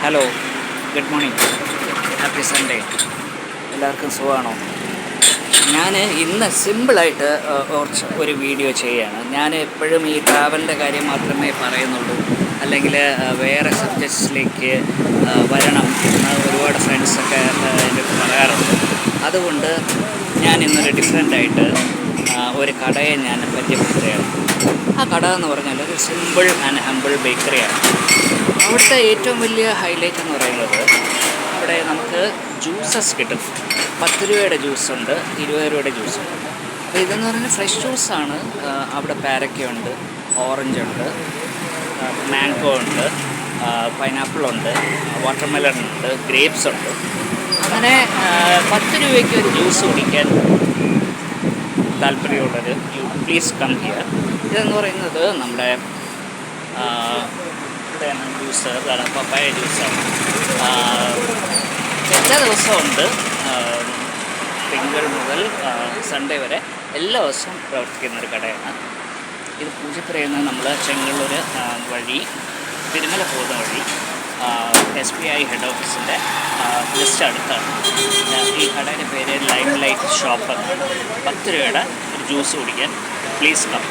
Hello, good morning, happy Sunday. എല്ലാവർക്കും സുഖമാണോ? ഞാൻ ഇന്ന് സിമ്പിളായിട്ട് ഒരു വീഡിയോ ചെയ്യുകയാണ്. ഞാൻ എപ്പോഴും ഈ ട്രാവലിൻ്റെ കാര്യം മാത്രമേ പറയുന്നുള്ളൂ, അല്ലെങ്കിൽ വേറെ സബ്ജക്ട്സിലേക്ക് വരണം എന്ന് ഒരുപാട് ഫ്രണ്ട്സൊക്കെ എൻ്റെ പറയാറുണ്ട്. അതുകൊണ്ട് ഞാൻ ഇന്നൊരു ഡിഫറെൻ്റായിട്ട് ഒരു കടയെ ഞാൻ പരിചയപ്പെടുത്തുകയാണ്. ആ കട എന്ന് പറഞ്ഞാൽ ഒരു സിമ്പിൾ ആൻഡ് ഹമ്പിൾ ബേക്കറിയാണ്. അവിടുത്തെ ഏറ്റവും വലിയ ഹൈലൈറ്റ് എന്ന് പറയുന്നത് അവിടെ നമുക്ക് ജ്യൂസസ് കിട്ടും. 10 രൂപയുടെ ജ്യൂസുണ്ട്, 20 രൂപയുടെ ജ്യൂസുണ്ട്. അപ്പോൾ ഇതെന്ന് പറഞ്ഞാൽ ഫ്രഷ് ജ്യൂസാണ്. അവിടെ പാരക്കയുണ്ട്, ഓറഞ്ചുണ്ട്, മാംഗോ ഉണ്ട്, പൈനാപ്പിളുണ്ട്, വാട്ടർമെലൺ ഉണ്ട്, ഗ്രേപ്സ് ഉണ്ട്. അങ്ങനെ 10 രൂപയ്ക്ക് ഒരു ജ്യൂസ് കുടിക്കാൻ താല്പര്യമുള്ളൊരു പ്ലീസ് കം ഹിയർ. ഇതെന്ന് പറയുന്നത് നമ്മുടെ ജ്യൂസ് പപ്പായ ജ്യൂസാണ്. എല്ലാ ദിവസമുണ്ട്, തിങ്കൾ മുതൽ സൺഡേ വരെ എല്ലാ ദിവസവും പ്രവർത്തിക്കുന്നൊരു കടയാണ്. ഇത് പൂജപ്പുരയിൽ നിന്ന് നമ്മൾ ചെങ്ങന്നൂർ വഴി തിരുമല പോകുന്ന വഴി SBI ഹെഡ് ഓഫീസിൻ്റെ ജസ്റ്റ് അടുത്താണ്. ഈ കടയുടെ പേര് ലൈം ലൈറ്റ് ഷോപ്പ്. 10 രൂപയുടെ ഒരു ജ്യൂസ് കുടിക്കാൻ പ്ലീസ് കം.